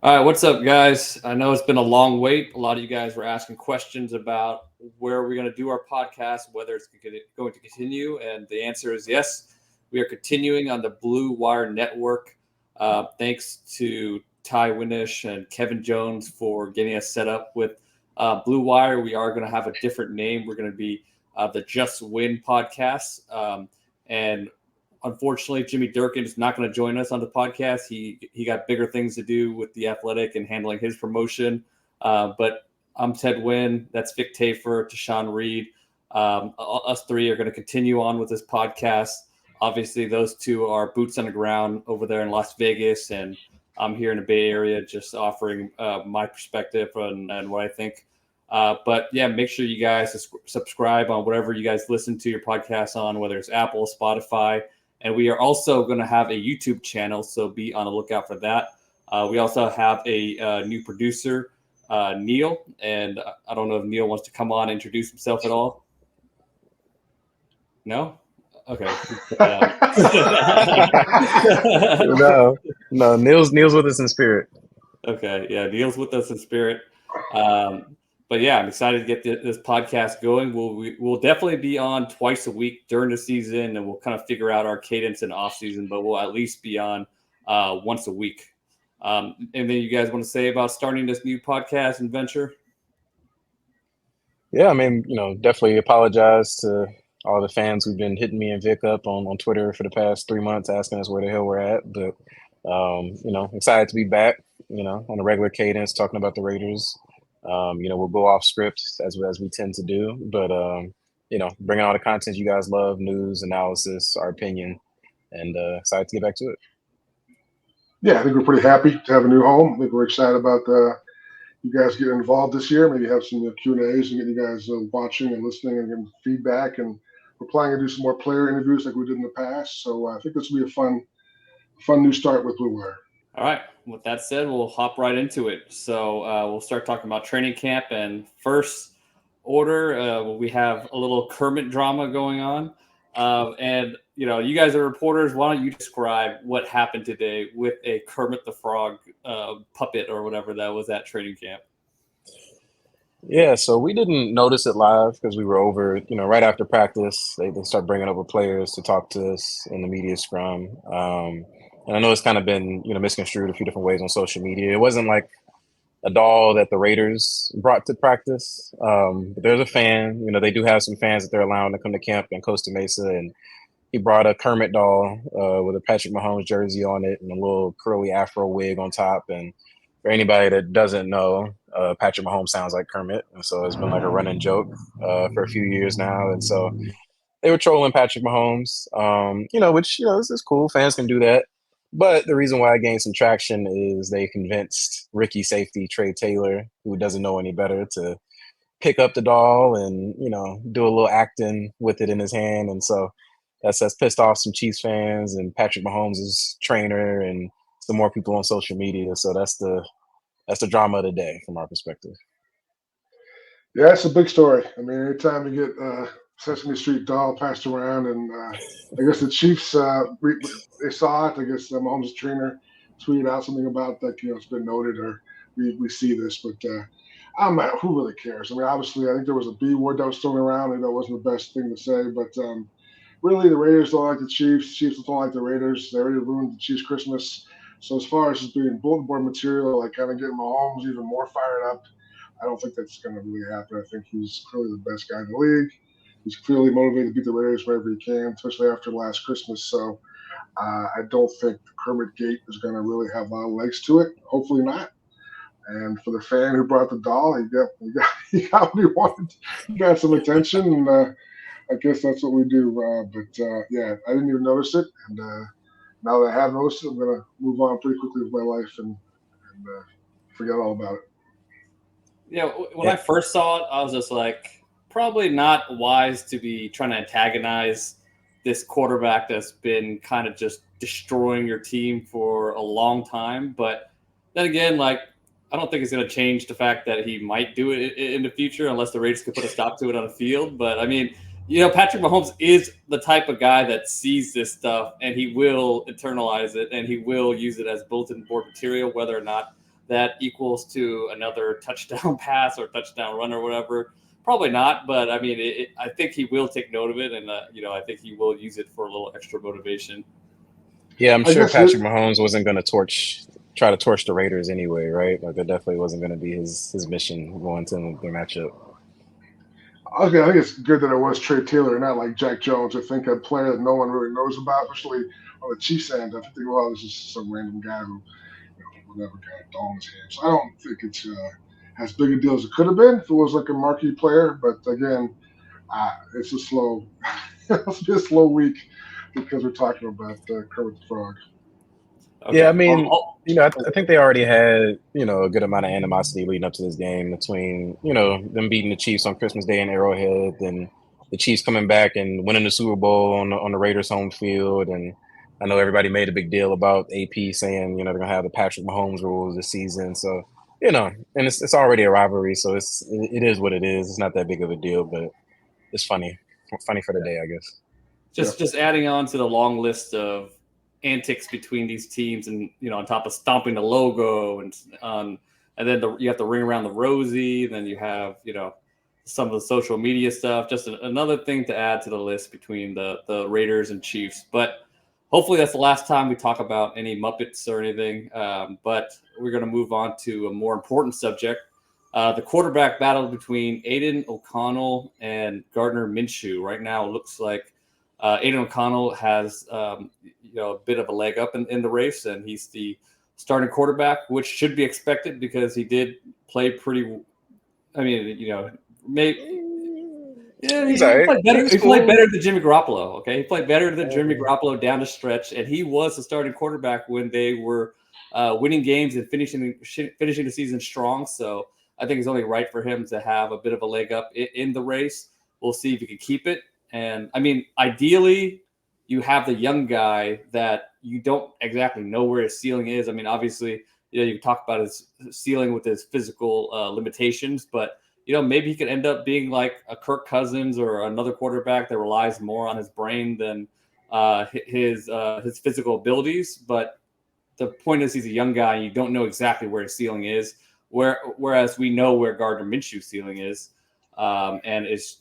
All right, what's up, guys? I know it's been a long wait. A lot of you guys were asking questions about where we're going to do our podcast, whether it's going to continue, and the answer is yes. We are continuing on the Blue Wire Network. Thanks to Ty Winnish and Kevin Jones for getting us set up with Blue Wire. We are going to have a different name. We're going to be the Just Win podcast. And unfortunately, Jimmy Durkin is not going to join us on the podcast. He got bigger things to do with the Athletic and handling his promotion. But I'm Ted Nguyen. That's Vic Tafur, Tashan Reed. Us three are going to continue on with this podcast. Obviously, those two are boots on the ground over there in Las Vegas, and I'm here in the Bay Area just offering my perspective and what I think. But yeah, make sure you guys subscribe on whatever you guys listen to your podcast on, whether it's Apple, Spotify. And we are also going to have a YouTube channel, so be on the lookout for that. We also have a new producer, Neil, and I don't know if Neil wants to come on and introduce himself at all. No? Okay. No. Neil's with us in spirit. Okay, yeah, Neil's with us in spirit. But yeah, I'm excited to get this podcast going. We'll definitely be on twice a week during the season, and we'll kind of figure out our cadence in off season. But we'll at least be on once a week. Anything you guys want to say about starting this new podcast and venture? Yeah, I mean, definitely apologize to all the fans who've been hitting me and Vic up on Twitter for the past 3 months, asking us where the hell we're at. But excited to be back. On a regular cadence, talking about the Raiders. We'll go off script as we tend to do, but bring all the content you guys love, news, analysis, our opinion, and excited to get back to it. Yeah, I think we're pretty happy to have a new home. I think we're excited about you guys getting involved this year. Maybe have some Q&As and get you guys watching and listening and getting feedback. And we're planning to do some more player interviews like we did in the past. So I think this will be a fun new start with Blue Wire. All right. With that said, we'll hop right into it. So we'll start talking about training camp. And first order, we have a little Kermit drama going on. And, you guys are reporters. Why don't you describe what happened today with a Kermit the Frog puppet or whatever that was at training camp? Yeah, so we didn't notice it live because we were over, right after practice. They start bringing over players to talk to us in the media scrum. And I know it's kind of been, misconstrued a few different ways on social media. It wasn't like a doll that the Raiders brought to practice. But there's a fan, they do have some fans that they're allowing to come to camp in Costa Mesa. And he brought a Kermit doll with a Patrick Mahomes jersey on it and a little curly afro wig on top. And for anybody that doesn't know, Patrick Mahomes sounds like Kermit. And so it's been like a running joke for a few years now. And so they were trolling Patrick Mahomes, which, this is cool. Fans can do that. But the reason why I gained some traction is they convinced Ricky safety Trey Taylor, who doesn't know any better, to pick up the doll and, do a little acting with it in his hand. And so that's pissed off some Chiefs fans and Patrick Mahomes' trainer and some more people on social media. So that's the drama of the day from our perspective. Yeah, it's a big story. I mean, anytime you get Sesame Street doll passed around, and I guess the Chiefs they saw it. I guess Mahomes' trainer tweeted out something about that. It's been noted, or we see this, but I'm not. Who really cares? I mean, obviously, I think there was a B word that was thrown around, and that wasn't the best thing to say. But really, the Raiders don't like the Chiefs. Chiefs don't like the Raiders. They already ruined the Chiefs' Christmas. So as far as just being bulletin board material, like kind of getting Mahomes even more fired up, I don't think that's going to really happen. I think he's clearly the best guy in the league. He's clearly motivated to beat the Raiders wherever he can, especially after last Christmas. So I don't think the Kermit Gate is going to really have a lot of legs to it. Hopefully not. And for the fan who brought the doll, he got what he wanted. He got some attention, and I guess that's what we do. Yeah, I didn't even notice it. And now that I have noticed it, I'm going to move on pretty quickly with my life and forget all about it. Yeah, when I first saw it, I was just like, probably not wise to be trying to antagonize this quarterback that's been kind of just destroying your team for a long time. But then again, I don't think it's going to change the fact that he might do it in the future unless the Raiders can put a stop to it on the field. But I mean, Patrick Mahomes is the type of guy that sees this stuff and he will internalize it and he will use it as bulletin board material, whether or not that equals to another touchdown pass or touchdown run or whatever? Probably not, but I mean, I think he will take note of it, and I think he will use it for a little extra motivation. Yeah, I'm I sure guess Patrick Mahomes wasn't going to try to torch the Raiders anyway, right? Like that definitely wasn't going to be his mission going to their matchup. Okay, I think it's good that it was Trey Taylor, not like Jack Jones. I think a player that no one really knows about, especially on the Chiefs end. I think, well, this is some random guy who, whatever, got a dome in his hand. So I don't think it's as big a deal as it could have been if it was like a marquee player. But again, it's a slow, it's been a slow week because we're talking about Kermit the Frog. Okay. Yeah, I mean, I think they already had, a good amount of animosity leading up to this game between, them beating the Chiefs on Christmas Day in Arrowhead and the Chiefs coming back and winning the Super Bowl on the Raiders home field. And I know everybody made a big deal about AP saying, they're going to have the Patrick Mahomes rules this season. So, and it's already a rivalry. So it is what it is. It's not that big of a deal, but it's funny for the day, I guess. Just adding on to the long list of antics between these teams, and on top of stomping the logo, and then you have to ring around the rosy, and then you have some of the social media stuff. Just another thing to add to the list between the Raiders and Chiefs. But hopefully that's the last time we talk about any Muppets or anything. But we're going to move on to a more important subject. The quarterback battle between Aidan O'Connell and Gardner Minshew. Right now, it looks like Aidan O'Connell has a bit of a leg up in the race, and he's the starting quarterback, which should be expected because he did play pretty. I mean, maybe. Yeah, he played better. He played better than Jimmy Garoppolo. Okay, he played better than Jimmy Garoppolo down the stretch, and he was the starting quarterback when they were winning games and finishing the season strong. So I think it's only right for him to have a bit of a leg up in the race. We'll see if he can keep it. And I mean, ideally, you have the young guy that you don't exactly know where his ceiling is. I mean, obviously, you can talk about his ceiling with his physical limitations, but maybe he could end up being like a Kirk Cousins or another quarterback that relies more on his brain than his physical abilities. But the point is, he's a young guy, and you don't know exactly where his ceiling is. Whereas we know where Gardner Minshew's ceiling is, and it's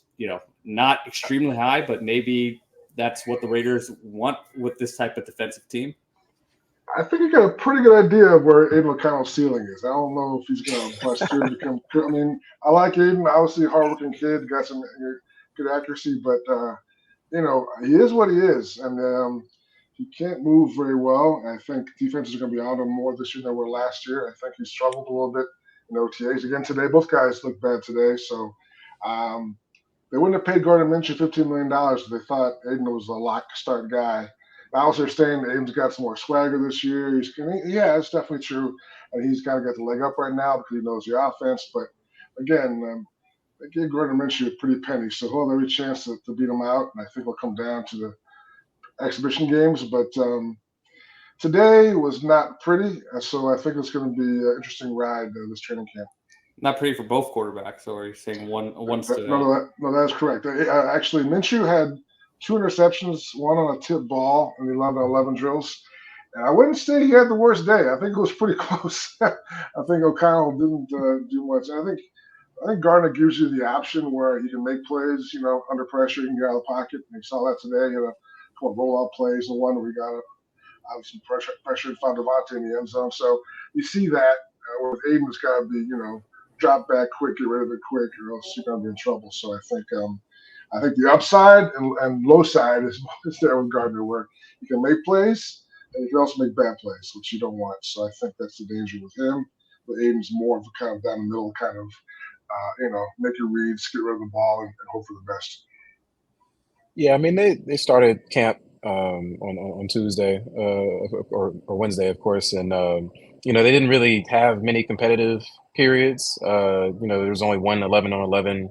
not extremely high, but maybe that's what the Raiders want with this type of defensive team. I think you got a pretty good idea of where Aidan O'Connell's ceiling is. I don't know if he's going to bust through to become. I mean, I like Aidan. Obviously, a hardworking kid, got some good accuracy, but he is what he is, and he can't move very well. I think defenses are going to be on him more this year than they were last year. I think he struggled a little bit in OTAs again today. Both guys look bad today, so they wouldn't have paid Gardner Minshew $15 million if they thought Aidan was a lock start guy. Now they're saying Aidan's got some more swagger this year. Yeah, that's definitely true. And he's kind of got the leg up right now because he knows the offense. But again, they gave Gardner Minshew a pretty penny, so he'll have every chance to beat him out. And I think it'll come down to the exhibition games. But today was not pretty, so I think it's going to be an interesting ride this training camp. Not pretty for both quarterbacks, or are you saying one stood out? No, that's correct. Actually, Minshew had 2 interceptions, one on a tip ball in the 11-on-11 drills. And I wouldn't say he had the worst day. I think it was pretty close. I think O'Connell didn't do much. I think Gardner gives you the option where he can make plays, under pressure, he can get out of the pocket. And you saw that today, a couple of roll-out plays, the one where we got obviously pressure and found Devontae in the end zone. So you see that with Aidan's got to be, drop back quick, get rid of it quick, or else you're going to be in trouble. So I think the upside and low side is there with Gardner, where you can make plays and you can also make bad plays, which you don't want. So I think that's the danger with him. But Aidan's more of a kind of down the middle kind of, make your reads, get rid of the ball, and hope for the best. Yeah, I mean, they started camp on Tuesday or Wednesday, of course, and they didn't really have many competitive periods. There was only one 11-on-11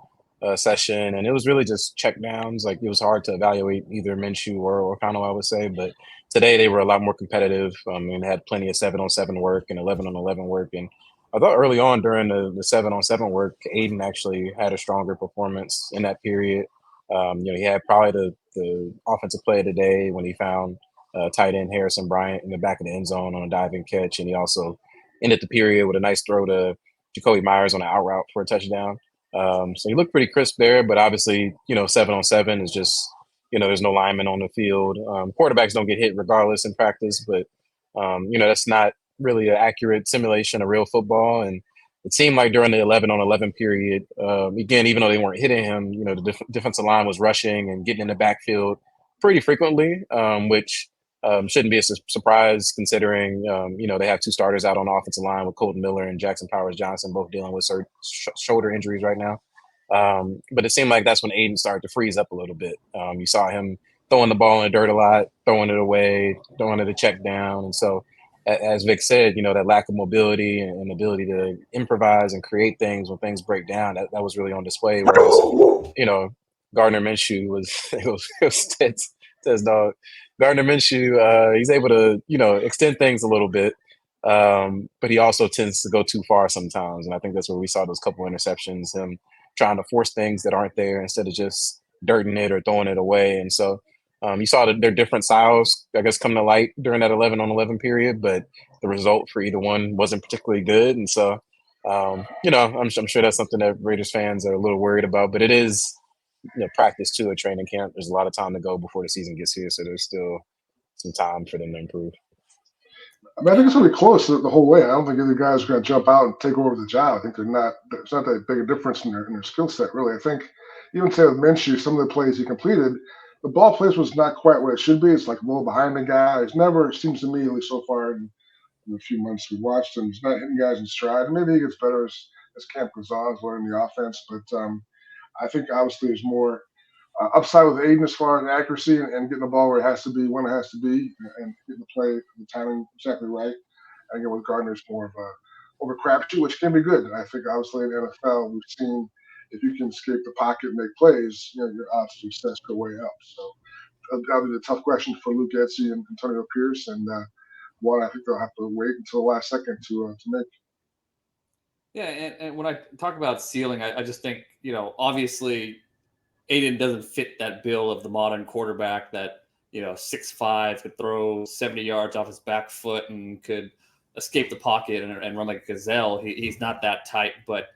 session, and it was really just check downs. Like, it was hard to evaluate either Minshew or O'Connell, I would say. But today they were a lot more competitive, and had plenty of 7-on-7 work and 11-on-11 work. And I thought early on during the 7-on-7 work, Aidan actually had a stronger performance in that period. He had probably the offensive play of the day when he found tight end Harrison Bryant in the back of the end zone on a diving catch, and he also ended the period with a nice throw to Jacoby Myers on an out route for a touchdown. So he looked pretty crisp there, but obviously, 7-on-7 is just, there's no lineman on the field. Quarterbacks don't get hit regardless in practice, but, that's not really an accurate simulation of real football. And it seemed like during the 11-on-11 period, again, even though they weren't hitting him, the defensive line was rushing and getting in the backfield pretty frequently, which shouldn't be a surprise considering, they have two starters out on the offensive line with Colton Miller and Jackson Powers Johnson, both dealing with shoulder injuries right now. But it seemed like that's when Aidan started to freeze up a little bit. You saw him throwing the ball in the dirt a lot, throwing it away, throwing it a check down. And so, as Vic said, that lack of mobility and ability to improvise and create things when things break down, that was really on display. Whereas, Gardner Minshew was, it was Ted's dog. Gardner Minshew, he's able to, extend things a little bit, but he also tends to go too far sometimes. And I think that's where we saw those couple interceptions, him trying to force things that aren't there instead of just dirting it or throwing it away. And so you saw their different styles, I guess, come to light during that 11-on-11 period, but the result for either one wasn't particularly good. And so, I'm sure that's something that Raiders fans are a little worried about, but it is, practice too at training camp. There's a lot of time to go before the season gets here, so there's still some time for them to improve. I mean, I think it's going to be close the whole way. I don't think either guys are going to jump out and take over the job. I think there's not that big a difference in their skill set, really. I think even say with Minshew, some of the plays he completed, the ball placement was not quite what it should be. It's like a little behind the guy. It's never, it seems to me, at least so far in the few months we watched him, he's not hitting guys in stride. Maybe he gets better as camp goes on, learning the offense. But I think obviously there's more upside with Aidan as far as accuracy and getting the ball where it has to be, when it has to be, and getting the play, the timing exactly right. And again, with Gardner, it's more of a crapshoot, which can be good. And I think obviously in the NFL, we've seen if you can escape the pocket and make plays, your odds of success go way up. So that'll be the tough question for Luke Getsy and Antonio Pierce, and one I think they'll have to wait until the last second to make. Yeah, and when I talk about ceiling, I just think, obviously Aidan doesn't fit that bill of the modern quarterback that, 6'5", could throw 70 yards off his back foot and could escape the pocket and run like a gazelle. He's not that type, but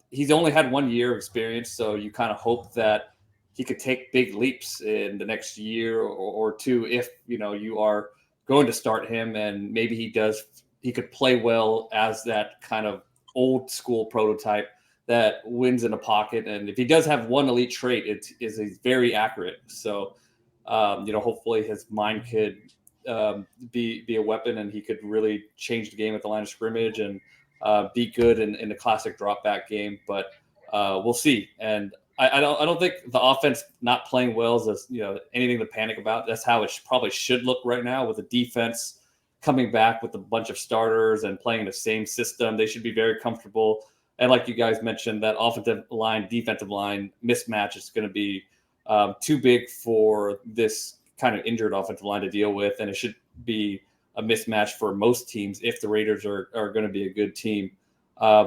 he's only had 1 year of experience, so you kind of hope that he could take big leaps in the next year or two if, you are going to start him, and maybe he could play well as that kind of old school prototype that wins in a pocket. And if he does have one elite trait, he's very accurate. So, hopefully his mind could be a weapon, and he could really change the game at the line of scrimmage and be good in the classic drop back game. But we'll see. And I don't think the offense not playing well is anything to panic about. That's how it probably should look right now, with the defense coming back with a bunch of starters and playing the same system. They should be very comfortable. And like you guys mentioned, that offensive line, defensive line mismatch is going to be too big for this kind of injured offensive line to deal with. And it should be a mismatch for most teams if the Raiders are going to be a good team.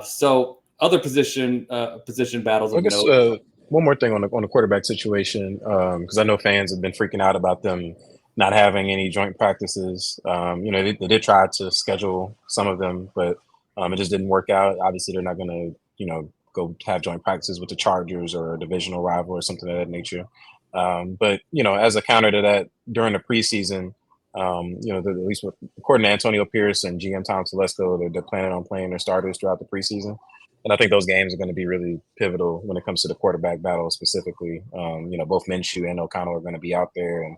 So other position battles of note. One more thing on the quarterback situation, because I know fans have been freaking out about them not having any joint practices. They did try to schedule some of them, but it just didn't work out. Obviously, they're not going to, go have joint practices with the Chargers or a divisional rival or something of that nature. But, as a counter to that, during the preseason, at least according to Antonio Pierce and GM Tom Telesco, they're planning on playing their starters throughout the preseason. And I think those games are going to be really pivotal when it comes to the quarterback battle specifically. Both Minshew and O'Connell are going to be out there. And,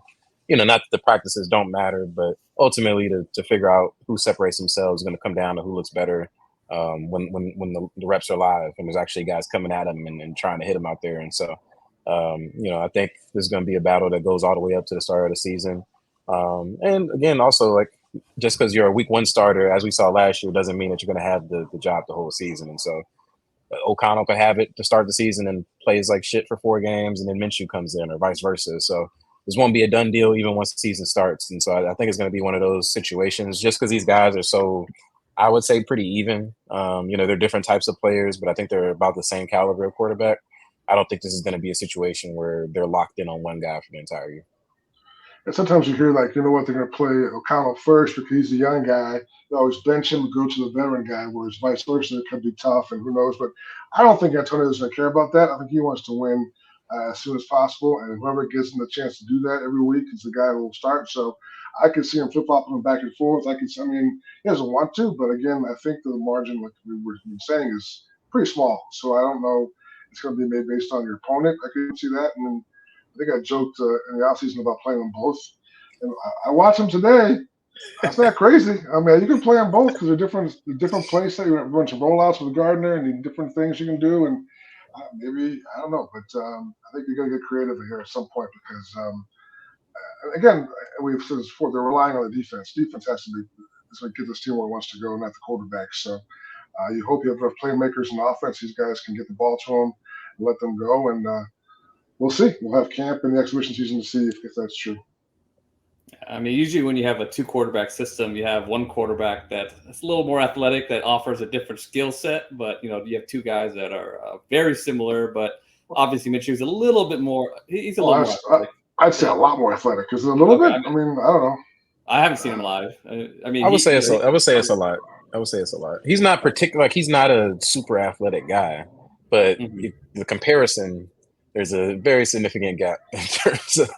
not that the practices don't matter, but ultimately to figure out who separates themselves is going to come down to who looks better when the reps are live and there's actually guys coming at them and trying to hit them out there. And so, I think this is going to be a battle that goes all the way up to the start of the season. And again, also, like, just because you're a week one starter, as we saw last year, doesn't mean that you're going to have the job the whole season. And so O'Connell could have it to start the season and plays like shit for 4 games, and then Minshew comes in, or vice versa. So this won't be a done deal even once the season starts. And so I think it's going to be one of those situations, just because these guys are so, I would say, pretty even. They're different types of players, but I think they're about the same caliber of quarterback. I don't think this is going to be a situation where they're locked in on one guy for the entire year. And sometimes you hear like, you know what, they're going to play O'Connell first because he's a young guy. They always bench him and go to the veteran guy, whereas vice versa, it could be tough and who knows. But I don't think Antonio's going to care about that. I think he wants to win as soon as possible, and whoever gives him the chance to do that every week is the guy who will start. So I could see him flip flopping back and forth. I mean, he doesn't want to, but again, I think the margin, like we were saying, is pretty small. So I don't know. It's going to be made based on your opponent. I could see that, and then I think I joked in the offseason about playing them both. And I watched them today. That's not crazy. I mean, you can play them both because they're different plays. You have a bunch of rollouts with Gardner and different things you can do. And maybe, I don't know, but I think you're going to get creative here at some point because, again, we've said this before, they're relying on the defense. Defense has to be is what get this team where it wants to go, not the quarterback. So you hope you have enough playmakers in the offense. These guys can get the ball to them and let them go. And we'll see. We'll have camp in the exhibition season to see if that's true. I mean, usually when you have a 2-quarterback system, you have one quarterback that's a little more athletic, that offers a different skill set. But, you have 2 guys that are very similar, but obviously Minshew's a little bit more – he's a little more athletic. I'd say a lot more athletic because a little bit. I mean, I don't know. I haven't seen him live. I mean, I would say it's a lot. He's not particular. Like, he's not a super athletic guy, but the comparison, there's a very significant gap in terms of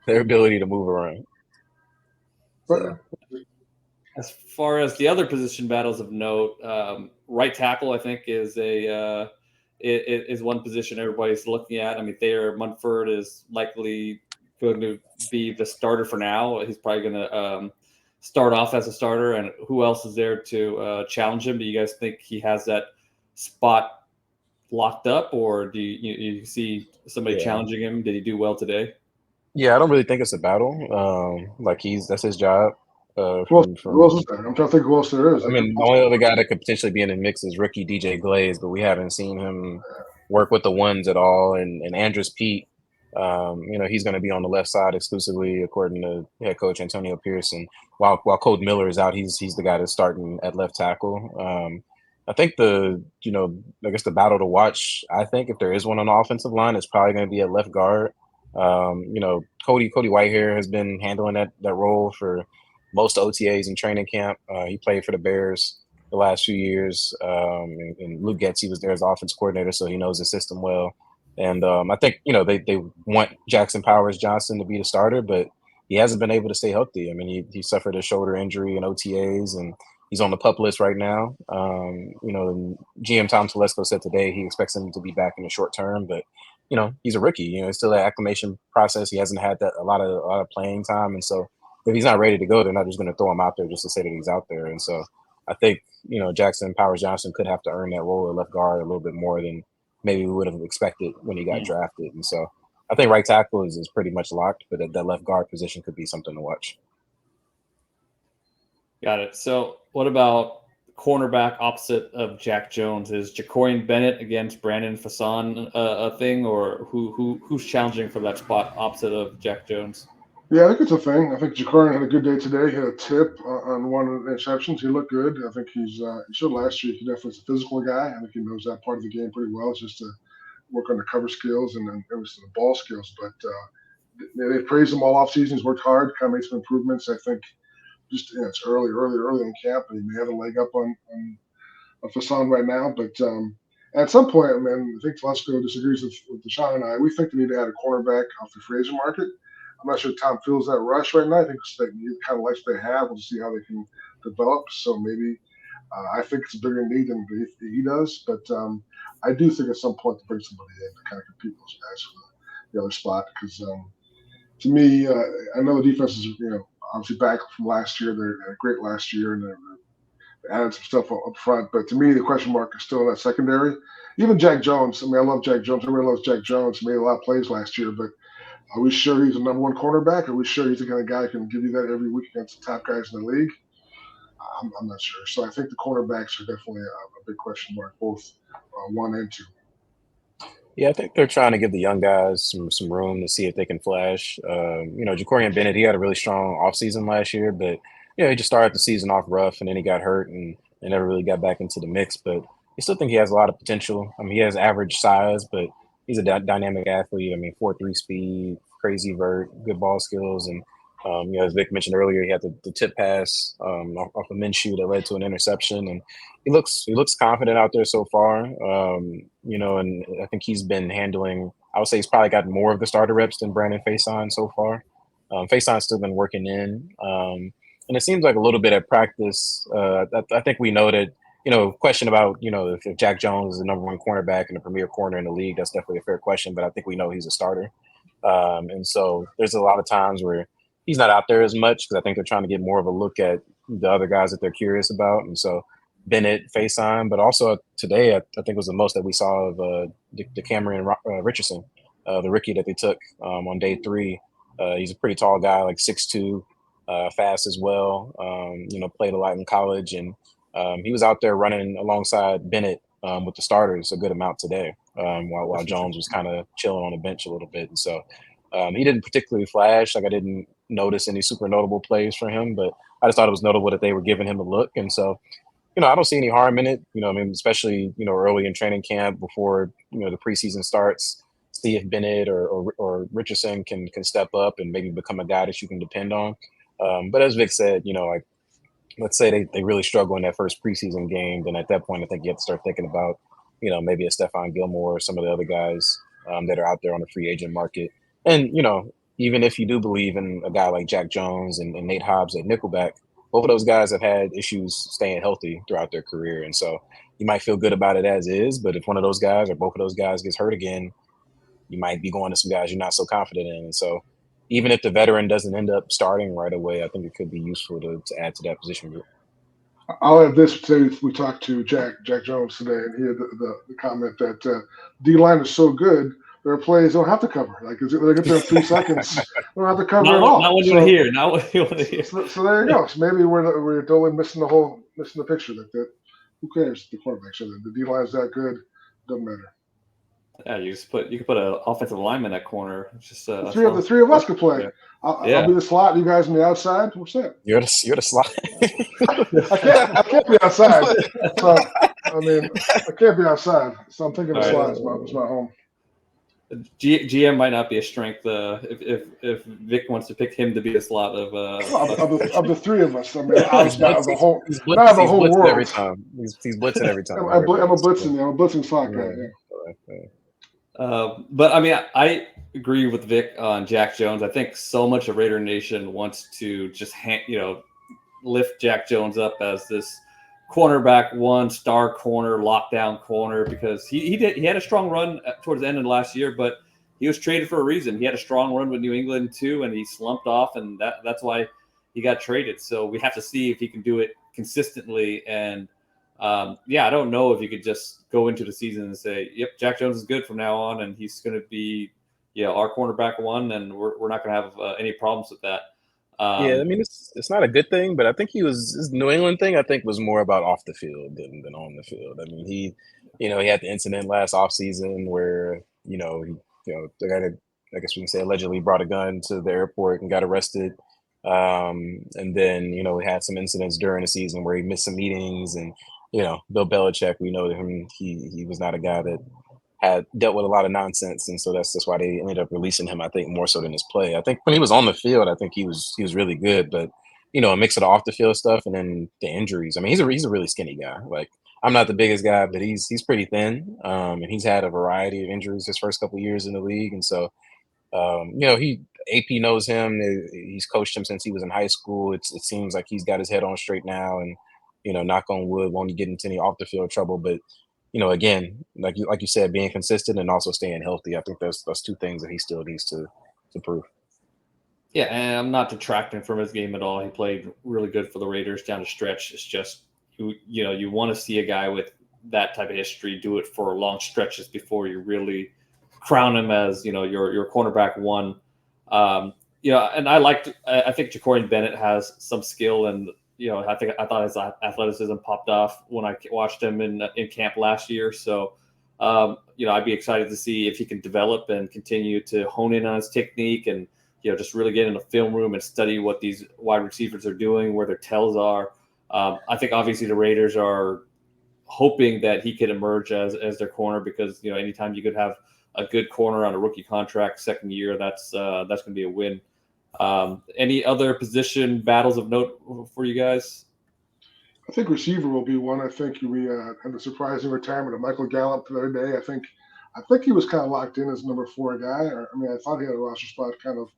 their ability to move around. So. As far as the other position battles of note, right tackle, I think, is one position everybody's looking at. I mean, Thayer Munford is likely going to be the starter for now. He's probably going to start off as a starter. And who else is there to challenge him? Do you guys think he has that spot locked up, or do you see somebody challenging him? Did he do well today? Yeah, I don't really think it's a battle. That's his job. Who else is there? I'm trying to think who else there is. I mean, the only other guy that could potentially be in the mix is rookie DJ Glaze, but we haven't seen him work with the ones at all. And Andrus Pete, he's going to be on the left side exclusively, according to head coach Antonio Pearson. While Code Miller is out, he's the guy that's starting at left tackle. I think the battle to watch, I think if there is one on the offensive line, it's probably going to be at left guard. Cody Whitehair has been handling that role for most OTAs in training camp. He played for the Bears the last few years. And Luke Getsy was there as offense coordinator, so he knows the system well. And I think, they want Jackson Powers Johnson to be the starter, but he hasn't been able to stay healthy. I mean, he suffered a shoulder injury in OTAs, and he's on the PUP list right now. GM Tom Telesco said today he expects him to be back in the short term, but he's a rookie. It's still an acclimation process. He hasn't had a lot of playing time, and so if he's not ready to go, they're not just going to throw him out there just to say that he's out there. And so I think Jackson Powers Johnson could have to earn that role at left guard a little bit more than maybe we would have expected when he got drafted. And so I think right tackle is pretty much locked, but that left guard position could be something to watch. Got it. So what about cornerback opposite of Jack Jones? Is Jacorian Bennett against Brandon Faison a thing, or who's challenging for that spot opposite of Jack Jones? Yeah, I think it's a thing. I think Jacorian had a good day today. He had a tip on one of the interceptions. He looked good. I think he showed last year he definitely is a physical guy. I think he knows that part of the game pretty well. It's just to work on the cover skills and then obviously the ball skills. But they praised him all offseason. He's worked hard, kind of made some improvements. I think just it's early in camp, and he may have a leg up on Faison right now. But at some point, I think Telesco disagrees with Tashan and I. We think they need to add a cornerback off the free agent market. I'm not sure Tom feels that rush right now. I think he kind of likes what they have. We'll see how they can develop. So maybe I think it's a bigger need than he does. But I do think at some point to bring somebody in to kind of compete with those guys for the other spot. Because to me, I know the defense is obviously back from last year. They're great last year, and they added some stuff up front. But to me, the question mark is still in that secondary. Even Jack Jones. I love Jack Jones. Everybody loves Jack Jones. He made a lot of plays last year, but are we sure he's the number one cornerback? Are we sure he's the kind of guy who can give you that every week against the top guys in the league? I'm not sure. So I think the cornerbacks are definitely a big question mark, both 1 and 2. Yeah, I think they're trying to give the young guys some room to see if they can flash. Jacorian Bennett, he had a really strong offseason last year, but he just started the season off rough, and then he got hurt and never really got back into the mix. But I still think he has a lot of potential. He has average size, but he's a dynamic athlete. 4.3 speed, crazy vert, good ball skills, and As Vic mentioned earlier, he had the tip pass off of Minshew that led to an interception, and he looks confident out there so far. And I think he's been handling. I would say he's probably gotten more of the starter reps than Brandon Faison so far. Faison's still been working in, and it seems like a little bit at practice. I think we know that. Question about if Jack Jones is the number one cornerback and the premier corner in the league, that's definitely a fair question. But I think we know he's a starter, and so there's a lot of times where he's not out there as much because I think they're trying to get more of a look at the other guys that they're curious about. And so Bennett, Faison, but also today, I think was the most that we saw of the Cameron Richardson, the rookie that they took on day 3. He's a pretty tall guy, like 6'2", fast as well. Played a lot in college, and he was out there running alongside Bennett with the starters a good amount today, while Jones was kind of chilling on the bench a little bit. And so he didn't particularly flash. Like I didn't notice any super notable plays for him, but I just thought it was notable that they were giving him a look. And so, I don't see any harm in it. Especially early in training camp before the preseason starts, see if Bennett or Richardson can step up and maybe become a guy that you can depend on. But as Vic said, like let's say they really struggle in that first preseason game, then at that point I think you have to start thinking about maybe a Stephon Gilmore or some of the other guys that are out there on the free agent market. And even if you do believe in a guy like Jack Jones and Nate Hobbs at nickelback, both of those guys have had issues staying healthy throughout their career. And so you might feel good about it as is, but if one of those guys or both of those guys gets hurt again, you might be going to some guys you're not so confident in. And so even if the veteran doesn't end up starting right away, I think it could be useful to add to that position group. I'll add this. Today we talked to Jack Jones today, and he had the comment that D-line is so good, there are plays they don't have to cover. Like they get there in 3 seconds, they don't have to cover at all. Not what you want to hear. Not what you want to hear. So there you go. So maybe we're totally missing the picture. That who cares the quarterback? So the D-line is that good, doesn't matter. Yeah, you can put an offensive lineman at corner. It's just the three of us could play. Yeah. I'll be the slot. You guys on the outside. What's that? You're the slot. I can't be outside. So I can't be outside. So I'm thinking the slot is my home. GM might not be a strength if Vic wants to pick him to be a slot of the 3 of us. I mean, obviously not the whole world. Every time. He's blitzing every time. I'm a blitzing slot guy. Yeah. But I mean, I agree with Vic on Jack Jones. I think so much of Raider Nation wants to just lift Jack Jones up as this cornerback 1 star corner, lockdown corner, because he had a strong run towards the end of last year, but he was traded for a reason. He had a strong run with New England too, and he slumped off, and that's why he got traded. So we have to see if he can do it consistently. And I don't know if you could just go into the season and say, yep, Jack Jones is good from now on, and he's going to be our cornerback 1, and we're not going to have any problems with that. I mean, it's not a good thing, but I think his New England thing, I think, was more about off the field than on the field. I mean, he had the incident last offseason where, the guy that, I guess we can say, allegedly brought a gun to the airport and got arrested. And then, we had some incidents during the season where he missed some meetings, and, Bill Belichick, we know him, he was not a guy that had dealt with a lot of nonsense, and so that's why they ended up releasing him. I think more so than his play. I think when he was on the field, I think he was really good, but a mix of the off the field stuff and then the injuries. I mean, he's a really skinny guy. Like, I'm not the biggest guy, but he's pretty thin, and he's had a variety of injuries his first couple of years in the league, and so AP knows him. He's coached him since he was in high school. It seems like he's got his head on straight now, and knock on wood, won't get into any off the field trouble, but. Again, like you said, being consistent and also staying healthy. I think those 2 things that he still needs to prove. Yeah, and I'm not detracting from his game at all. He played really good for the Raiders down the stretch. It's just you want to see a guy with that type of history do it for long stretches before you really crown him as your cornerback 1. And I think Ja'Cory Bennett has some skill, and I thought his athleticism popped off when I watched him in camp last year. So, I'd be excited to see if he can develop and continue to hone in on his technique, and just really get in the film room and study what these wide receivers are doing, where their tells are. I think obviously the Raiders are hoping that he could emerge as their corner, because anytime you could have a good corner on a rookie contract second year, that's going to be a win. Any other position battles of note for you guys? I think receiver will be one. I think we had the surprising retirement of Michael Gallup the other day. I think he was kind of locked in as number 4 guy. I mean, I thought he had a roster spot kind of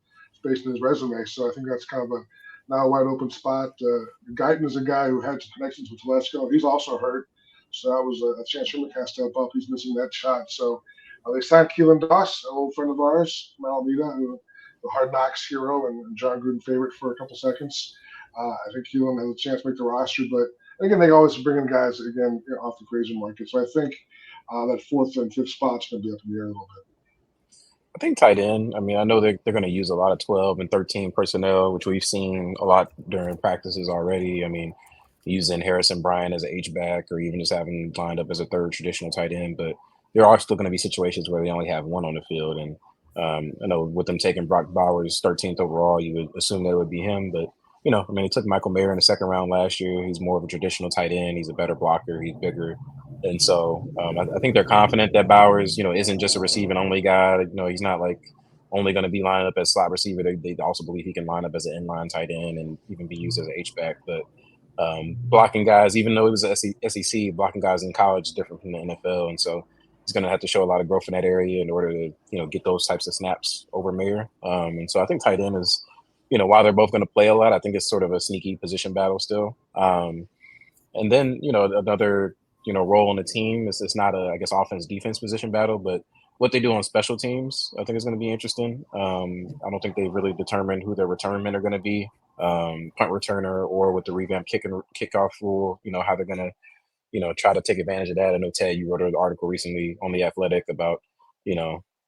based on his resume. So I think that's kind of a now wide open spot. Guyton is a guy who had some connections with Telesco. He's also hurt, so that was a chance for him to kind of step up. He's missing that shot. So they signed Keelan Doss, an old friend of ours from Alameda, who the Hard Knocks hero and John Gruden favorite for a couple seconds. I think Keelan has a chance to make the roster, but again, they always bring in guys again off the Fraser market. So I think that 4th and 5th spot's going to be up in the air a little bit. I think tight end. I mean, I know they're going to use a lot of 12 and 13 personnel, which we've seen a lot during practices already. I mean, using Harrison Bryant as an H-back or even just having lined up as a third traditional tight end. But there are still going to be situations where they only have one on the field. And I know with them taking Brock Bowers 13th overall, you would assume that would be him. But, I mean, they took Michael Mayer in the 2nd round last year. He's more of a traditional tight end. He's a better blocker. He's bigger. And so I think they're confident that Bowers, isn't just a receiving only guy. He's not like only going to be lined up as slot receiver. They also believe he can line up as an inline tight end and even be used as an H-back. But blocking guys, even though it was SEC, blocking guys in college is different from the NFL. And so he's going to have to show a lot of growth in that area in order to, get those types of snaps over Mayer. And so I think tight end is, while they're both going to play a lot, I think it's sort of a sneaky position battle still. And then, another role on the team. It's not a, I guess, offense defense position battle, but what they do on special teams, I think is going to be interesting. I don't think they've really determined who their return men are going to be, punt returner or with the revamped kickoff rule, how they're going to, try to take advantage of that. I know, Ted, you wrote an article recently on The Athletic about,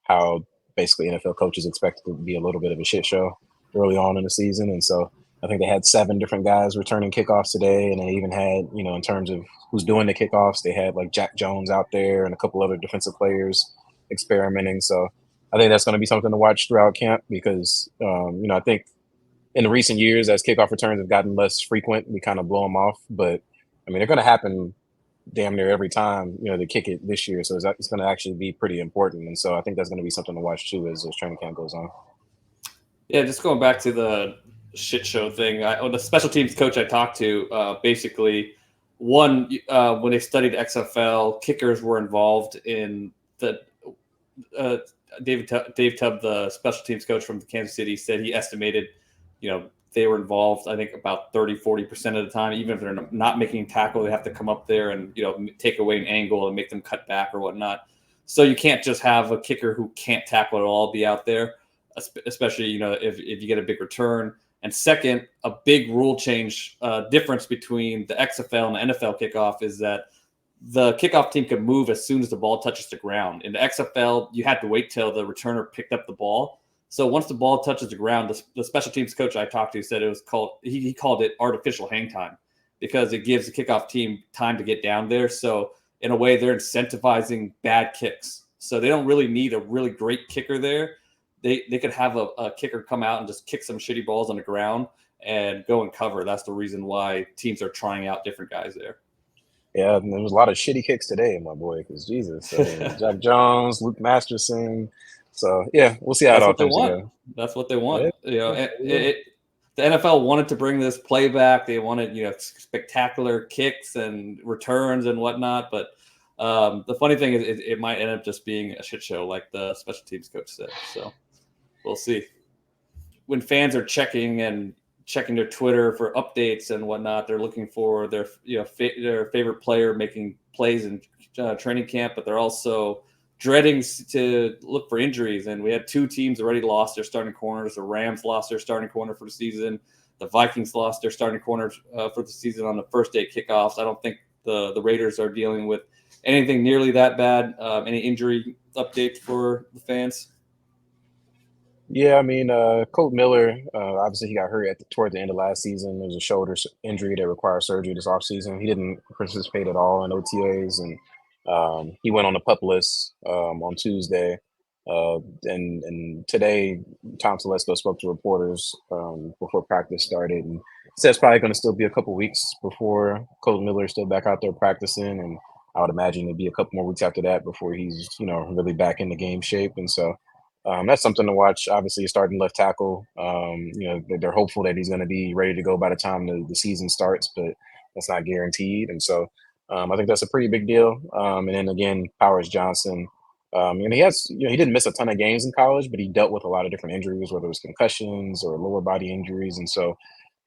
how basically NFL coaches expect it to be a little bit of a shit show early on in the season. And so I think they had 7 different guys returning kickoffs today. And they even had, in terms of who's doing the kickoffs, they had like Jack Jones out there and a couple other defensive players experimenting. So I think that's going to be something to watch throughout camp because, I think in the recent years, as kickoff returns have gotten less frequent, we kind of blow them off. But I mean, they're going to happen damn near every time, they kick it this year. So it's going to actually be pretty important. And so I think that's going to be something to watch too as this training camp goes on. Yeah, just going back to the shit show thing. The special teams coach I talked to, basically, when they studied XFL, kickers were involved in the Dave Tubb, the special teams coach from Kansas City, said he estimated, they were involved, I think, about 30-40% of the time. Even if they're not making a tackle, they have to come up there and, take away an angle and make them cut back or whatnot. So you can't just have a kicker who can't tackle at all be out there, especially, if you get a big return. And second, a big rule change difference between the XFL and the NFL kickoff is that the kickoff team can move as soon as the ball touches the ground. In the XFL, you had to wait till the returner picked up the ball. So once the ball touches the ground, the special teams coach I talked to said it was called, he called it artificial hang time because it gives the kickoff team time to get down there. So in a way, they're incentivizing bad kicks. So they don't really need a really great kicker there. They could have a kicker come out and just kick some shitty balls on the ground and go and cover. That's the reason why teams are trying out different guys there. Yeah, there was a lot of shitty kicks today, my boy, because Jesus. I mean, Jack Jones, Luke Masterson. So, yeah, we'll see how it all comes together. That's what they want. The NFL wanted to bring this play back. They wanted, spectacular kicks and returns and whatnot. But the funny thing is it might end up just being a shit show like the special teams coach said. So we'll see. When fans are checking their Twitter for updates and whatnot, they're looking for their their favorite player making plays in training camp, but they're also dreading to look for injuries. And we had 2 teams already lost their starting corners. The Rams lost their starting corner for the season. The Vikings lost their starting corner for the season on the first day kickoffs. I don't think the Raiders are dealing with anything nearly that bad. Any injury updates for the fans? Yeah, I mean, Colt Miller, obviously he got hurt toward the end of last season. There was a shoulder injury that required surgery this offseason. He didn't participate at all in OTAs, and he went on the PUP list on Tuesday. And today, Tom Telesco spoke to reporters before practice started and said it's probably going to still be a couple weeks before Colt Miller is still back out there practicing. And I would imagine it'd be a couple more weeks after that before he's, really back in the game shape. And so That's something to watch. Obviously, starting left tackle. They're hopeful that he's going to be ready to go by the time the season starts, but that's not guaranteed. And so I think that's a pretty big deal. And then again, Powers Johnson. And he didn't miss a ton of games in college, but he dealt with a lot of different injuries, whether it was concussions or lower body injuries. And so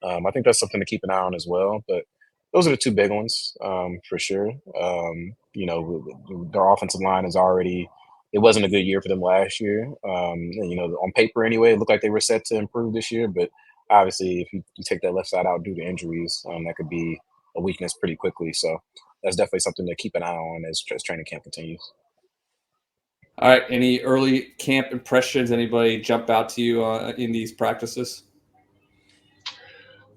I think that's something to keep an eye on as well. But those are the two big ones for sure. Their offensive line is already. It wasn't a good year for them last year. On paper anyway, it looked like they were set to improve this year. But obviously, if you take that left side out due to injuries, that could be a weakness pretty quickly. So that's definitely something to keep an eye on as training camp continues. All right. Any early camp impressions? Anybody jump out to you in these practices?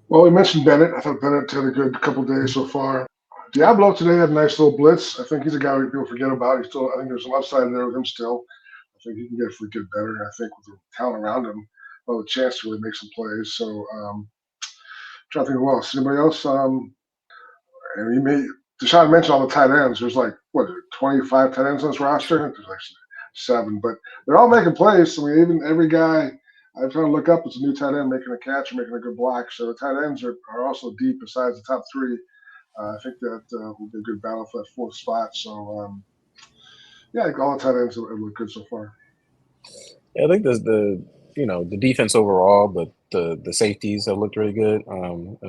Well, we mentioned Bennett. I thought Bennett had a good couple days so far. Diablo today had a nice little blitz. I think he's a guy people forget about. I think there's some upside there with him still. I think he can get better. And I think with the talent around him, well, a chance to really make some plays. So, trying to think who else. Anybody else? Tashan mentioned all the tight ends. There's 25 tight ends on this roster. There's like 7, but they're all making plays. I mean, even every guy I'm trying to look up is a new tight end making a catch or making a good block. So the tight ends are also deep besides the top 3. I think that will be a good battle for that 4th spot. So, I think all the tight ends have looked good so far. Yeah, I think the defense overall, but the safeties have looked really good.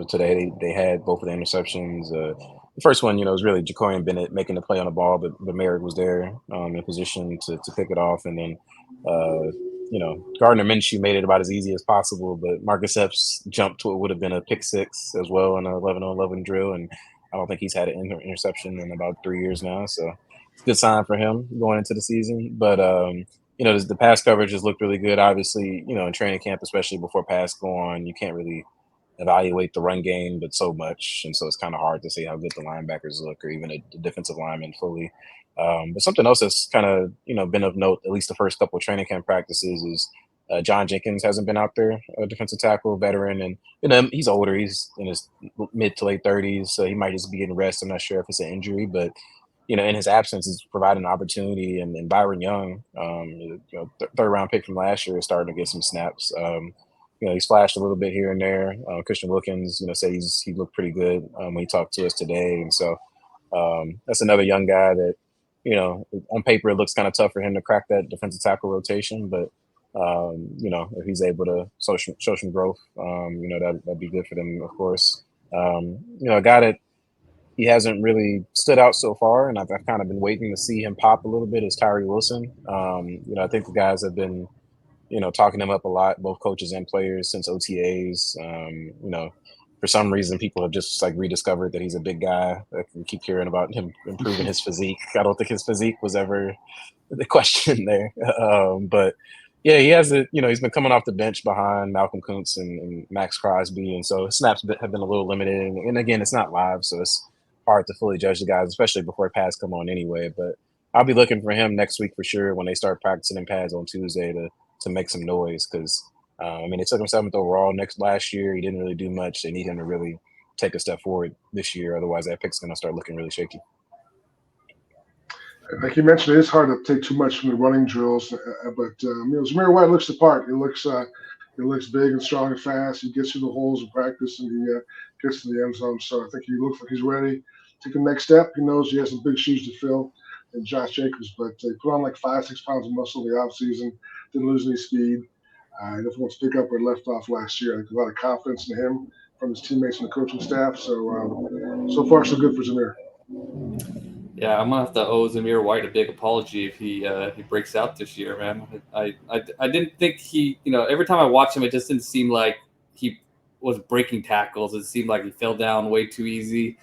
Today they had both of the interceptions. The first one, was really Jacoian Bennett making the play on the ball, but Merrick was there in position to pick it off, and then Gardner Minshew made it about as easy as possible, but Marcus Epps jumped to what would have been a pick 6 as well in an 11-on-11 drill, and I don't think he's had an interception in about 3 years now, so it's a good sign for him going into the season. But the pass coverage has looked really good. Obviously, in training camp, especially before pass go on, you can't really evaluate the run game, but so much, and so it's kind of hard to say how good the linebackers look, or even the defensive linemen fully. But something else that's kind of been of note, at least the first couple of training camp practices, is John Jenkins hasn't been out there, a defensive tackle, veteran, and he's older. He's in his mid to late 30s, so he might just be getting rest. I'm not sure if it's an injury, but in his absence, he's providing an opportunity. And Byron Young, third round pick from last year, is starting to get some snaps. He's flashed a little bit here and there. Christian Wilkins, said he looked pretty good when he talked to us today. And so that's another young guy that, on paper, it looks kind of tough for him to crack that defensive tackle rotation. But, if he's able to show some growth, that'd be good for them, of course. A guy that he hasn't really stood out so far, and I've kind of been waiting to see him pop a little bit, is Tyree Wilson. I think the guys have been, talking him up a lot, both coaches and players, since OTAs. For some reason, people have just rediscovered that he's a big guy. We keep hearing about him improving his physique. I don't think his physique was ever the question there. But yeah, he has it. He's been coming off the bench behind Malcolm Kuntz and Max Crosby, and so his snaps have been a little limited. And again, it's not live, so it's hard to fully judge the guys, especially before pads come on anyway. But I'll be looking for him next week for sure when they start practicing in pads on Tuesday to make some noise, because they took him 7th overall last year. He didn't really do much. They need him to really take a step forward this year. Otherwise, that pick's going to start looking really shaky. Like you mentioned, it is hard to take too much from the running drills, but Zamir White looks the part. He looks big and strong and fast. He gets through the holes in practice, and he gets to the end zone. So I think he looks like he's ready to take the next step. He knows he has some big shoes to fill in Josh Jacobs, but he put on 5-6 pounds of muscle in the offseason, didn't lose any speed. He definitely wants to pick up where he left off last year. I think a lot of confidence in him from his teammates and the coaching staff. So far, so good for Zamir. Yeah, I'm gonna have to owe Zamir White a big apology if he breaks out this year, man. I didn't think he, every time I watched him, it just didn't seem like he was breaking tackles. It seemed like he fell down way too easy.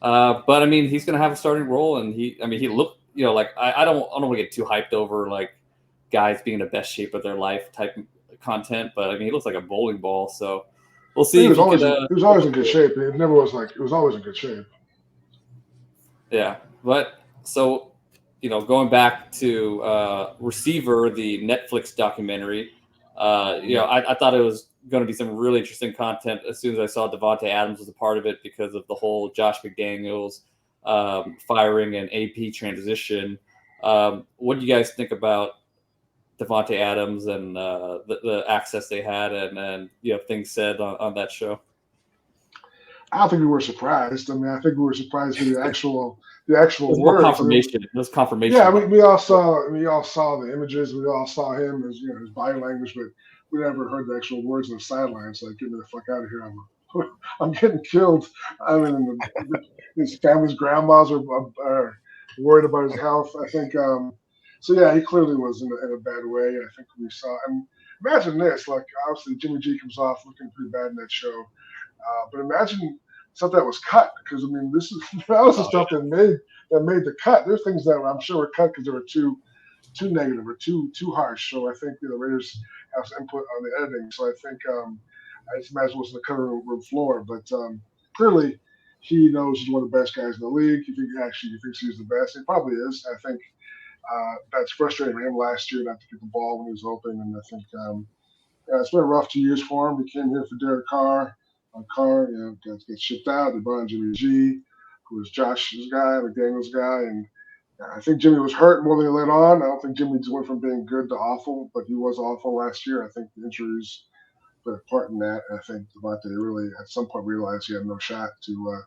But he's gonna have a starting role, and he looked, I don't want to get too hyped over guys being in the best shape of their life type content, but he looks like a bowling ball. So we'll see. He was always in good shape. It never was it was always in good shape. Yeah, but so going back to Receiver, the Netflix documentary, I thought it was going to be some really interesting content as soon as I saw Devontae Adams was a part of it because of the whole Josh McDaniels firing and AP transition. What do you guys think about Devontae Adams and the access they had and things said on that show? I don't think we were surprised. I mean, I think we were surprised with the actual There's more words. I mean, confirmation. There's confirmation. yeah, we all saw the images. We all saw him as his body language, but we never heard the actual words on the sidelines. Like, get me the fuck out of here! I'm getting killed. I mean, his family's grandmas are worried about his health. I think. So yeah, he clearly was in a bad way. I think we saw. And imagine this: like, obviously Jimmy G comes off looking pretty bad in that show. But imagine stuff that was cut, because I mean, that was the stuff that made the cut. There's things that I'm sure were cut because they were too negative or too harsh. So I think the Raiders have some input on the editing. So I think I just imagine what's on the cutting room floor. But clearly, he knows he's one of the best guys in the league. He thinks he's the best. He probably is. I think that's frustrating for him last year not to get the ball when he was open. And I think it's been a rough 2 years for him. He came here for Derek Carr. Carr, got shipped out. They brought in Jimmy G, who was Josh's guy, McDaniel's guy, and I think Jimmy was hurt more than he let on. I don't think Jimmy just went from being good to awful, but he was awful last year. I think the injuries played a part in that. And I think Devontae really, at some point, realized he had no shot to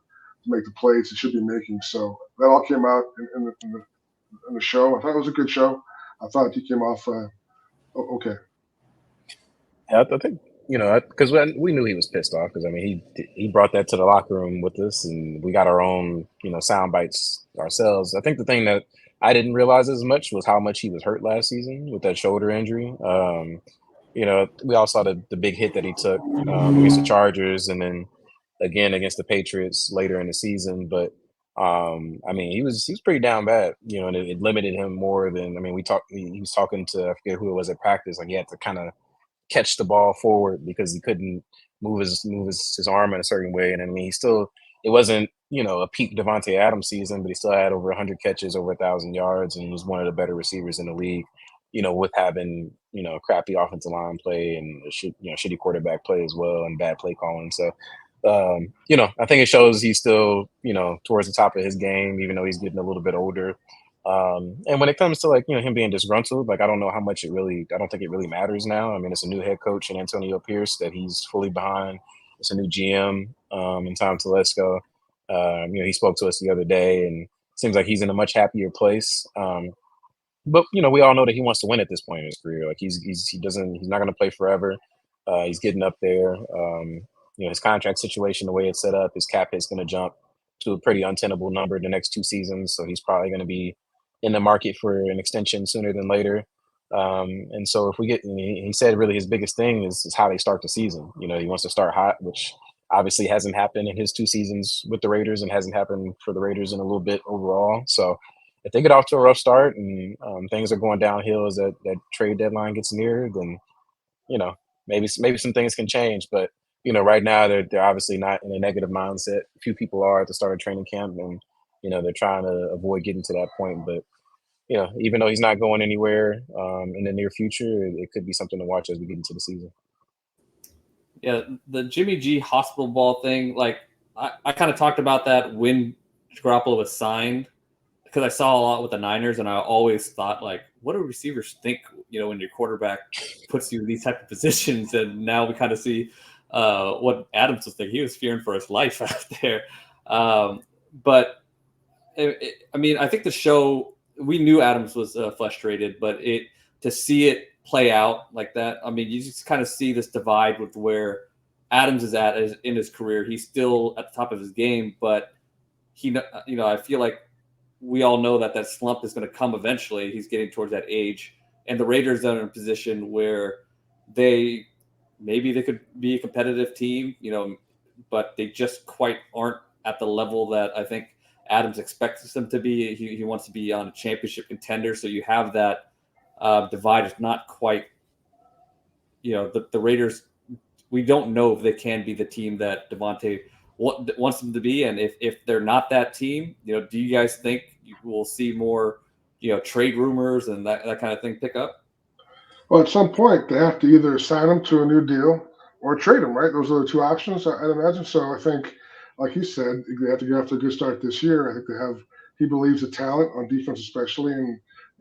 make the plays he should be making. So that all came out in the show. I thought it was a good show. I thought he came off okay. Yeah, I think because we knew he was pissed off, because I mean he brought that to the locker room with us, and we got our own sound bites ourselves. I think the thing that I didn't realize as much was how much he was hurt last season with that shoulder injury. We all saw the big hit that he took against the Chargers, and then again against the Patriots later in the season. But I mean, he was pretty down bad, and it limited him more than, I mean, he was talking to, I forget who it was at practice, like he had to kind of catch the ball forward because he couldn't move his arm in a certain way. And I mean, it wasn't, a peak Devontae Adams season, but he still had over 100 catches, over 1,000 yards, and was one of the better receivers in the league, with having, crappy offensive line play and shitty quarterback play as well, and bad play calling. So, I think it shows he's still, towards the top of his game, even though he's getting a little bit older. And when it comes to him being disgruntled, I don't know how much I don't think it really matters now. I mean, it's a new head coach in Antonio Pierce that he's fully behind. It's a new GM in Tom Telesco. He spoke to us the other day, and it seems like he's in a much happier place. But we all know that he wants to win at this point in his career. Like he's not going to play forever. He's getting up there. His contract situation, the way it's set up, his cap hit's going to jump to a pretty untenable number the next 2 seasons. So he's probably going to be in the market for an extension sooner than later. And so if he said really his biggest thing is how they start the season. He wants to start hot, which obviously hasn't happened in his 2 seasons with the Raiders and hasn't happened for the Raiders in a little bit overall. So if they get off to a rough start and things are going downhill as that trade deadline gets near, then, maybe some things can change. But, right now they're obviously not in a negative mindset. A few people are at the start of training camp, and, they're trying to avoid getting to that point. But, even though he's not going anywhere in the near future, it could be something to watch as we get into the season. Yeah, the Jimmy G hospital ball thing, I kind of talked about that when Garoppolo was signed, because I saw a lot with the Niners, and I always thought, what do receivers think, when your quarterback puts you in these type of positions? And now we kind of see what Adams was thinking. He was fearing for his life out there. But I mean, I think the show, we knew Adams was frustrated, but to see it play out like that, I mean, you just kind of see this divide with where Adams is at in his career. He's still at the top of his game, but I feel like we all know that slump is going to come eventually. He's getting towards that age, and the Raiders are in a position where they could be a competitive team, but they just quite aren't at the level that I think Adams expects them to be. He wants to be on a championship contender. So you have that divide. Is not quite, the Raiders, we don't know if they can be the team that Devontae wants them to be. And if they're not that team, do you guys think you will see more, trade rumors and that kind of thing pick up? Well, at some point, they have to either sign him to a new deal or trade him, right? Those are the 2 options, I'd imagine. So I think, like you said, they have to get off to a good start this year. I think he believes the talent on defense especially, and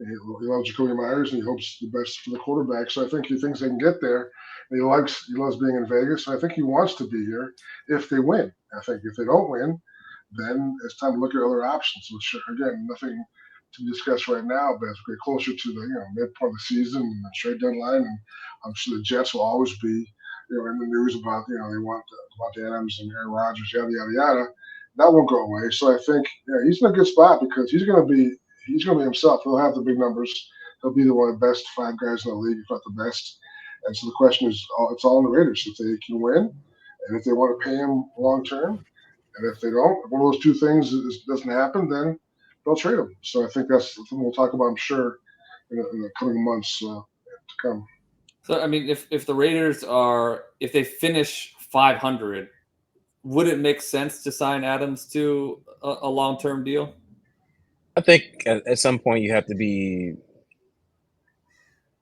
He loves Jacoby Myers, and he hopes the best for the quarterback. So I think he thinks they can get there. And he loves being in Vegas. So I think he wants to be here if they win. I think if they don't win, then it's time to look at other options. Which again, nothing to discuss right now, but as we get closer to the midpoint of the season and the trade deadline, and I'm sure the Jets will always be in the news about they want Devontae Adams and Aaron Rodgers, yada yada yada. That won't go away. So I think he's in a good spot because he's going to be himself. He'll have the big numbers. He'll be one of the best 5 guys in the league, if not the best. And so the question is, it's all on the Raiders if they can win, and if they want to pay him long term, and if they don't, if one of those two things doesn't happen, then they'll trade him. So I think that's something we'll talk about, I'm sure, in the coming months to come. So I mean, if the Raiders if they finish 500, would it make sense to sign Adams to a long-term deal? I think at some point you have to be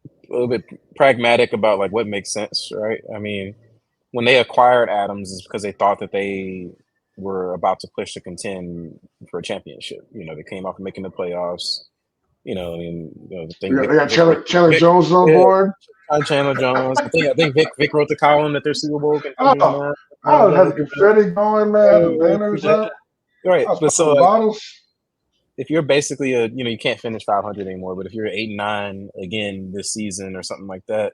a little bit pragmatic about like what makes sense, right? I mean, when they acquired Adams, it's because they thought that they were about to push to contend for a championship. They came off of making the playoffs. The thing. They got Chandler Jones on board. Chandler Jones. I think Vic wrote the column that they're Super Bowl contenders now. Had the confetti going, man. The banners up. Right, but so bottles. If you're basically you can't finish 500 anymore, but if you're 8-9 again this season or something like that,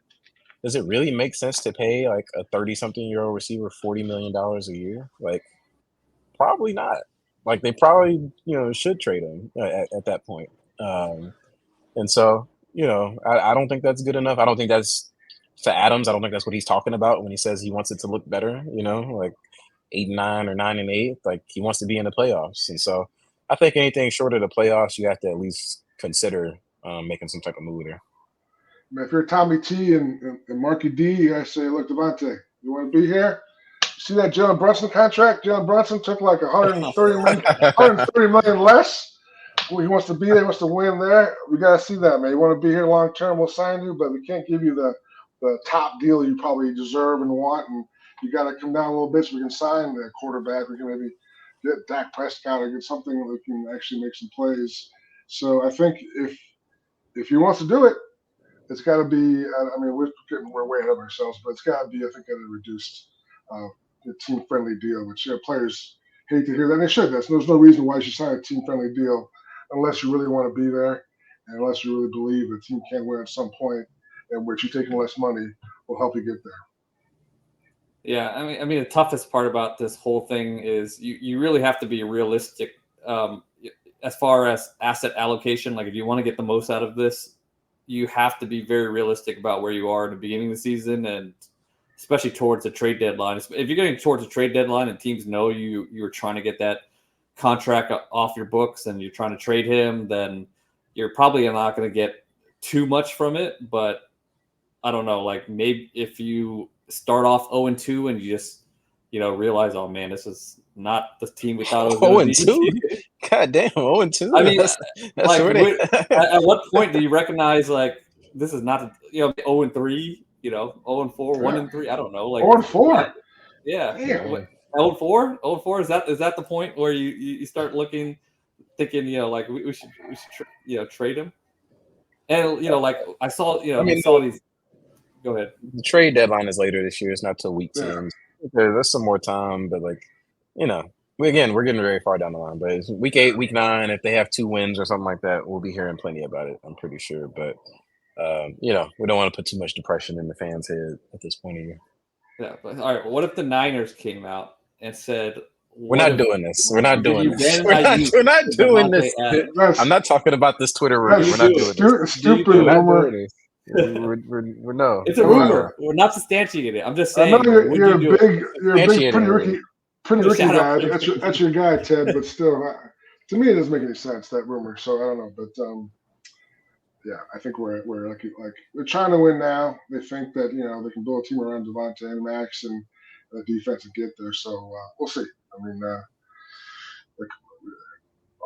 does it really make sense to pay like a 30-something-year-old receiver $40 million a year? Like, probably not. Like, they probably should trade him at that point. And so I don't think that's good enough. I don't think that's to Adams. I don't think that's what he's talking about when he says he wants it to look better. Like 8-9 or 9-8. Like, he wants to be in the playoffs, and so I think anything short of the playoffs, you have to at least consider making some type of move there. If you're Tommy T and Marky D, you guys say, look, Devontae, you want to be here? See that Jalen Brunson contract? Jalen Brunson took like $130 million less. Well, he wants to be there, he wants to win there. We got to see that, man. You want to be here long term, we'll sign you, but we can't give you the top deal you probably deserve and want. And you got to come down a little bit so we can sign the quarterback. We can maybe get Dak Prescott or get something that can actually make some plays. So I think if he wants to do it, it's got to be. I mean, we're way ahead of ourselves, but it's got to be, I think, at a reduced, team-friendly deal. Which players hate to hear that. And they should. There's no reason why you should sign a team-friendly deal unless you really want to be there, and unless you really believe the team can win at some point, in which you taking less money will help you get there. Yeah, I mean, the toughest part about this whole thing is you really have to be realistic as far as asset allocation. Like, if you want to get the most out of this, you have to be very realistic about where you are in the beginning of the season, and especially towards the trade deadline. If you're getting towards the trade deadline and teams know you're trying to get that contract off your books and you're trying to trade him, then you're probably not going to get too much from it. But I don't know, like, maybe if you start off 0-2 and you just realize, oh man, this is not the team we thought it was going to be. 0-2? God damn, 0-2. I mean, that's like, at what point do you recognize, like, this is not 0-3, 0-4, 1-3? I don't know, like 0-4. Yeah. 0-4. 0-4 is that the point where you start thinking, like, we should trade him? And like, I saw saw these. Go ahead. The trade deadline is later this year. It's not till week 10. There's some more time, but like, we're getting very far down the line. But it's week 8, week 9. If they have 2 wins or something like that, we'll be hearing plenty about it, I'm pretty sure. But we don't want to put too much depression in the fans' head at this point of year. Yeah. But, all right. What if the Niners came out and said, we're not doing this. We're not doing this. We're not doing this. I'm not talking about this Twitter rumor. We're not doing this. Stupid rumor. We're no. It's a rumor. We're not substantiating it. I'm just saying. I know you're a big pretty rookie guy. That's your guy, Ted. But still, to me, it doesn't make any sense, that rumor. So I don't know. But yeah, I think we're like they're trying to win now. They think that they can build a team around Devontae and Max and the defense and get there. So we'll see. I mean,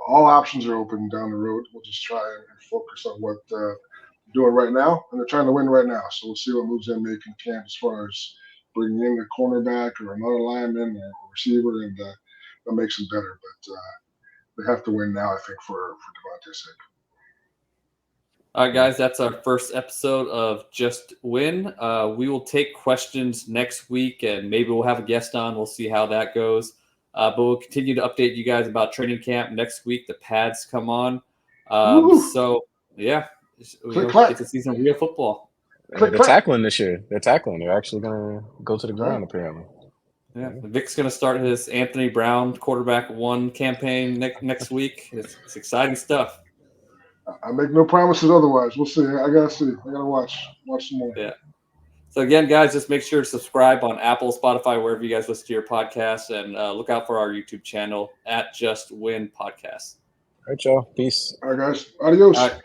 all options are open down the road. We'll just try and focus on what they're doing right now, and they're trying to win right now. So we'll see what moves they make in camp as far as bringing in a cornerback or another lineman or a receiver, and that makes them better. But they have to win now, I think, for Devontae's sake. All right, guys, that's our first episode of Just Win. We will take questions next week, and maybe we'll have a guest on. We'll see how that goes. But we'll continue to update you guys about training camp next week. The pads come on. So, yeah, we get to see some real football. They're tackling this year. They're tackling. They're actually going to go to the ground, apparently. Yeah, Vic's going to start his Anthony Brown quarterback 1 campaign next week. It's exciting stuff. I make no promises otherwise. We'll see. I gotta see. I gotta watch some more. Yeah. So again, guys, just make sure to subscribe on Apple, Spotify, wherever you guys listen to your podcasts, and look out for our YouTube channel at Just Win Podcast. All right, y'all. Peace. All right, guys. Adios. All right.